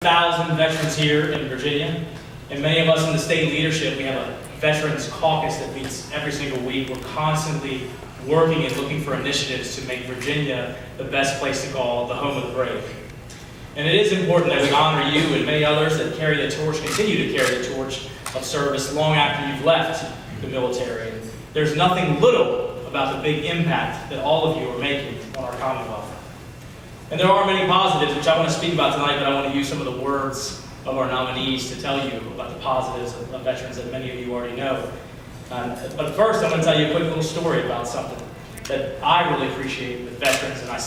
1,000 veterans here in Virginia, and many of us in the state leadership, we have a veterans caucus that meets every single week. We're constantly working and looking for initiatives to make Virginia the best place to call the home of the brave. And it is important that we honor you and many others that carry the torch, continue to carry the torch of service long after you've left the military. And there's nothing little about the big impact that all of you are making on our Commonwealth. And there are many positives, which I want to speak about tonight, but I want to use some of the words of our nominees to tell you about the positives of veterans that many of you already know. But first, I'm going to tell you a quick little story about something that I really appreciate with veterans, and I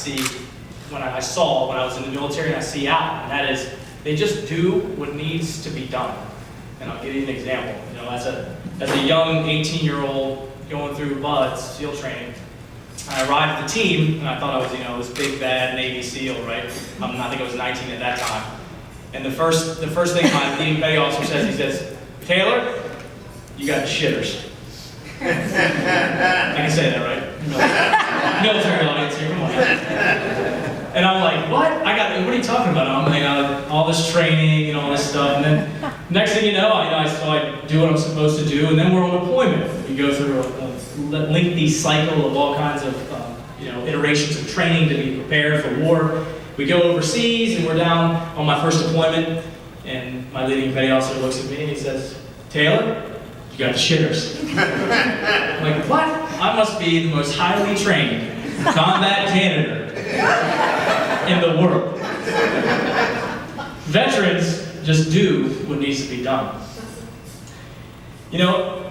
saw when I was in the military, and I see out, and that is they just do what needs to be done. And I'll give you an example. You know, as a young 18-year-old going through BUD/S, SEAL training, I arrived at the team, and I thought I was, this big bad Navy SEAL, right? I think I was 19 at that time. And the first thing my leading petty officer says, he says, "Taylor, you got shitters." I can say that, right? Military audience here, come on. And I'm like, what? What are you talking about? I'm like, all this training and all this stuff. And then next thing you know, I do what I'm supposed to do, and then we're on deployment. We go through a lengthy cycle of all kinds of iterations of training to be prepared for war. We go overseas, and we're down on my first deployment, and my leading petty officer looks at me and he says, "Taylor, you got the shitters." I'm like, what? I must be the most highly trained combat janitor in the world. Veterans just do what needs to be done.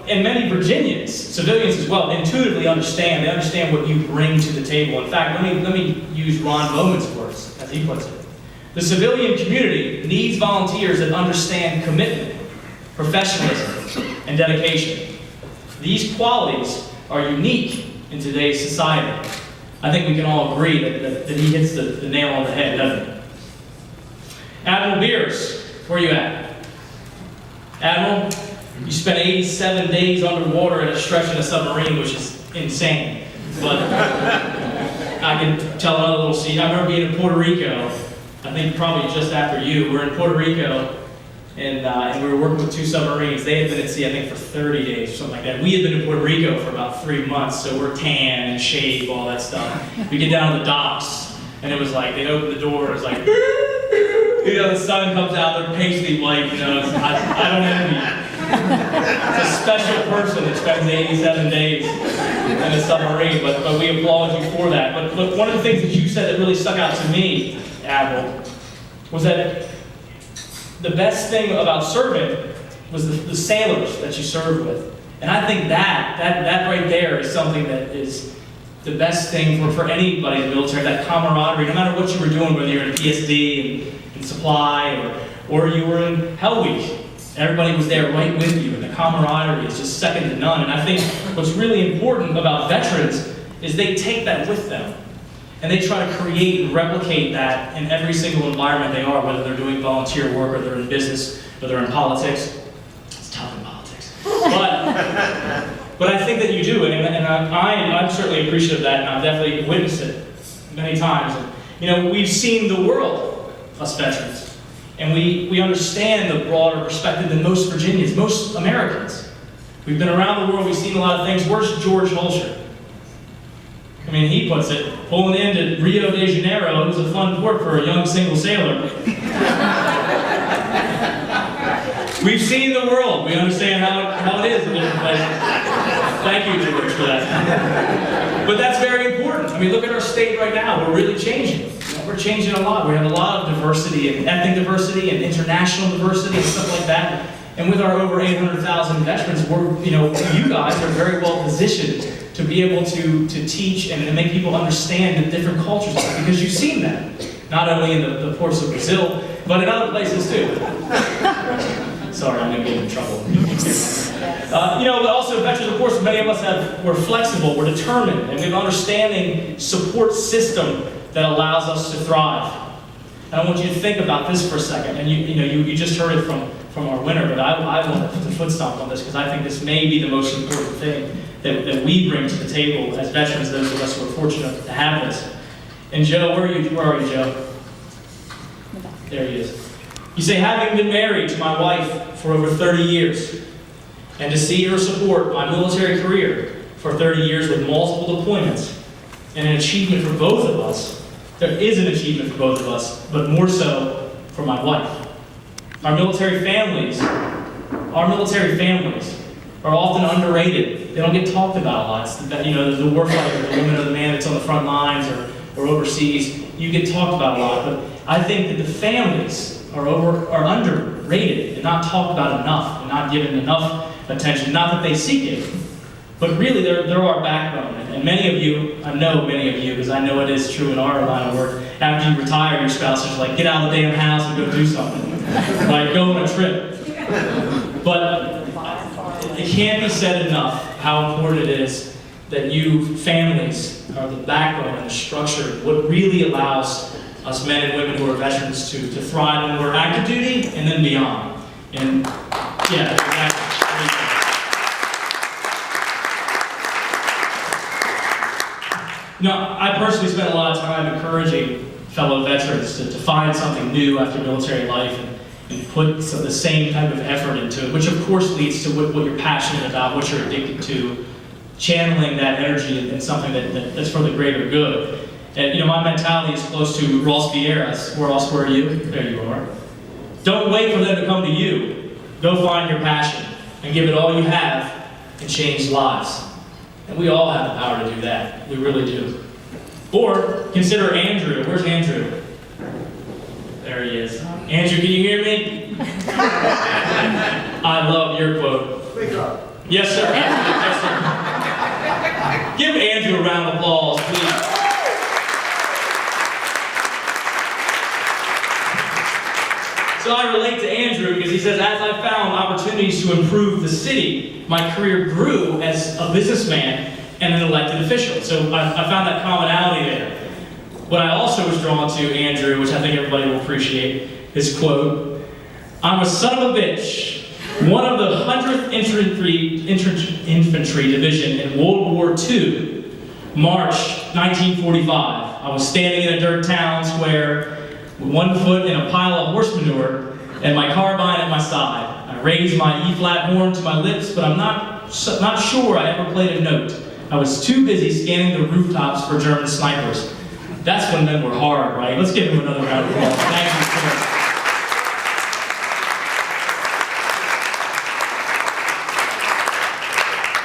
And many Virginians, civilians as well, intuitively understand. They understand what you bring to the table. In fact, let me use Ron Bowman's words, as he puts it. The civilian community needs volunteers that understand commitment, professionalism, and dedication. These qualities are unique in today's society. I think we can all agree that he hits the nail on the head, doesn't he? Admiral Beers, where are you at? Admiral, you spent 87 days underwater in a stretch in a submarine, which is insane. But I can tell another little scene. I remember being in Puerto Rico, I think probably just after you. We're in Puerto Rico, and we were working with two submarines. They had been at sea, I think, for 30 days or something like that. We had been in Puerto Rico for about 3 months, so we're tan and shave, all that stuff. We get down to the docks, and it was like, they open the door, it was like, the sun comes out, they're pasty white, I don't envy you. It's a special person that spends 87 days in a submarine, but we applaud you for that. But one of the things that you said that really stuck out to me, Admiral, was that the best thing about serving was the sailors that you served with. And I think that right there is something that is the best thing for anybody in the military, that camaraderie, no matter what you were doing, whether you're in PSD and supply or you were in Hell Week. Everybody was there right with you, and the camaraderie is just second to none. And I think what's really important about veterans is they take that with them, and they try to create and replicate that in every single environment they are, whether they're doing volunteer work, or they're in business, or they're in politics. It's tough in politics. But I think that you do, and I'm certainly appreciative of that, and I've definitely witnessed it many times. And, we've seen the world, us veterans. And we understand the broader perspective than most Virginians, most Americans. We've been around the world, we've seen a lot of things. Where's George Holscher? He puts it, pulling into Rio de Janeiro, it was a fun port for a young single sailor. We've seen the world, we understand how it is in different places. Thank you, George, for that. But that's very important. Look at our state right now, we're really changing. We're changing a lot. We have a lot of diversity, and ethnic diversity, and international diversity, and stuff like that. And with our over 800,000 veterans, you guys are very well positioned to be able to teach and make people understand the different cultures, because you've seen that, not only in the ports of Brazil, but in other places too. Sorry, I'm going to get in trouble. But also veterans, of course, many of us we're flexible, we're determined, and we have an understanding support system that allows us to thrive. And I want you to think about this for a second. And you just heard it from our winner, but I want to foot stomp on this, because I think this may be the most important thing that we bring to the table as veterans, those of us who are fortunate to have this. And Joe, where are you, Joe? There he is. You say, having been married to my wife for over 30 years, and to see her support my military career for 30 years with multiple deployments, and an achievement for both of us, there is an achievement for both of us, but more so for my wife. Our military families are often underrated. They don't get talked about a lot. It's the warfighter, the woman or the man that's on the front lines or overseas. You get talked about a lot, but I think that the families are underrated and not talked about enough and not given enough attention. Not that they seek it, but really they're our backbone. And many of you, I know many of you, because I know it is true in our line of work, after you retire, your spouse is like, get out of the damn house and go do something. Like, go on a trip. But it can't be said enough how important it is that you families are the backbone and the structure, what really allows us men and women who are veterans to thrive when we're active duty and then beyond. And yeah, exactly. I personally spent a lot of time encouraging fellow veterans to find something new after military life and put the same type of effort into it, which of course leads to what you're passionate about, what you're addicted to, channeling that energy in something that's for the greater good. And my mentality is close to Ross Vieira's. Where else were you? There you are. Don't wait for them to come to you. Go find your passion and give it all you have and change lives. And we all have the power to do that. We really do. Or consider Andrew. Where's Andrew? There he is. Andrew, can you hear me? I love your quote. Speak up. Yes, sir. Yes, sir. Give Andrew a round of applause, please. So I relate to Andrew because he says, as I found opportunities to improve the city, my career grew as a businessman and an elected official. So I found that commonality there. What I also was drawn to, Andrew, which I think everybody will appreciate, his quote, I'm a son of a bitch, one of the 100th Infantry Division in World War II, March 1945. I was standing in a dirt town square with one foot in a pile of horse manure and my carbine at my side. I raised my E-flat horn to my lips, but I'm not sure I ever played a note. I was too busy scanning the rooftops for German snipers. That's when men were hard, right? Let's give him another round of applause. Thank you,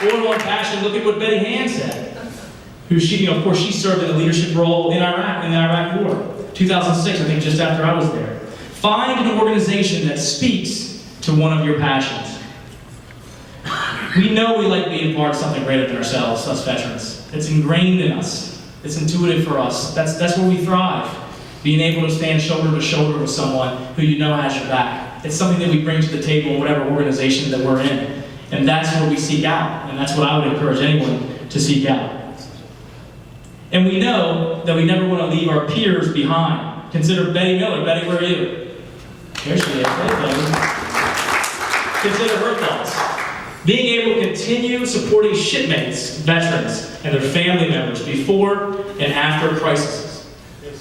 sir. Or on passion, look at what Betty Hand said. Who of course, she served in a leadership role in Iraq, in the Iraq War. 2006, I think just after I was there. Find an organization that speaks to one of your passions. We know we like being part of something greater than ourselves, us veterans. It's ingrained in us. It's intuitive for us. That's where we thrive. Being able to stand shoulder to shoulder with someone who you know has your back. It's something that we bring to the table in whatever organization that we're in. And that's what we seek out. And that's what I would encourage anyone to seek out. And we know that we never want to leave our peers behind. Consider Betty Miller. Betty, where are you? There she is. Consider her thoughts. Being able to continue supporting shipmates, veterans, and their family members before and after crises.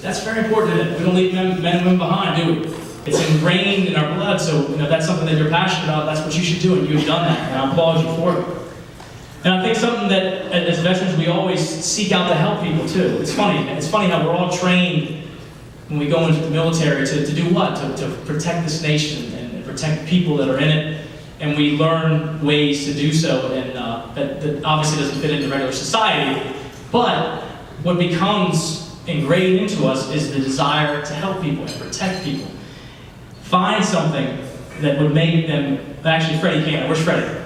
That's very important, isn't it? We don't leave men and women behind, do we? It's ingrained in our blood, so that's something that you're passionate about. That's what you should do, and you've done that, and I applaud you for it. And I think something that, as veterans, we always seek out to help people, too. It's funny how we're all trained when we go into the military to do what? To protect this nation and protect the people that are in it. And we learn ways to do so, and that obviously doesn't fit into regular society. But what becomes ingrained into us is the desire to help people and protect people. Find something that would make them, actually Freddie Cannon, where's Freddie?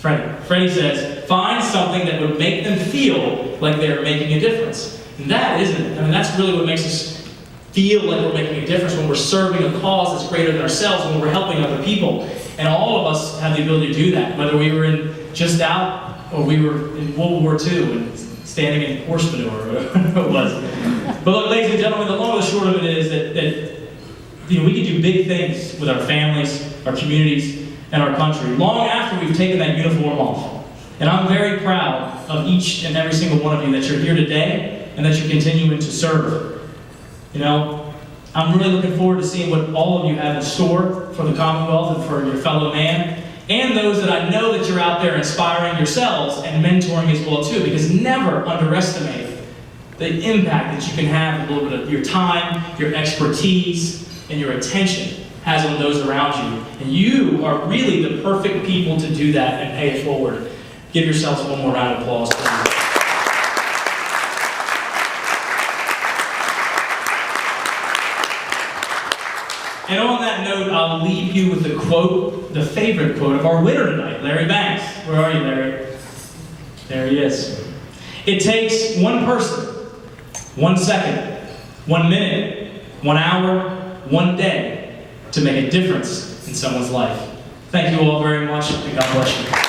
Freddie says, find something that would make them feel like they're making a difference. And that isn't it. I mean, that's really what makes us feel like we're making a difference, when we're serving a cause that's greater than ourselves, when we're helping other people. And all of us have the ability to do that, whether we were in just out or we were in World War II and standing in horse manure, or whatever it was. But look, ladies and gentlemen, the long and the short of it is that we can do big things with our families, our communities, and our country long after we've taken that uniform off. And I'm very proud of each and every single one of you that you're here today and that you're continuing to serve. I'm really looking forward to seeing what all of you have in store for the Commonwealth and for your fellow man, and those that I know that you're out there inspiring yourselves and mentoring as well too, because never underestimate the impact that you can have, a little bit of your time, your expertise, and your attention has on those around you. And you are really the perfect people to do that and pay it forward. Give yourselves one more round of applause, please. And on that note, I'll leave you with the quote, the favorite quote of our winner tonight, Larry Banks. Where are you, Larry? There he is. It takes one person, 1 second, 1 minute, 1 hour, 1 day to make a difference in someone's life. Thank you all very much, and God bless you.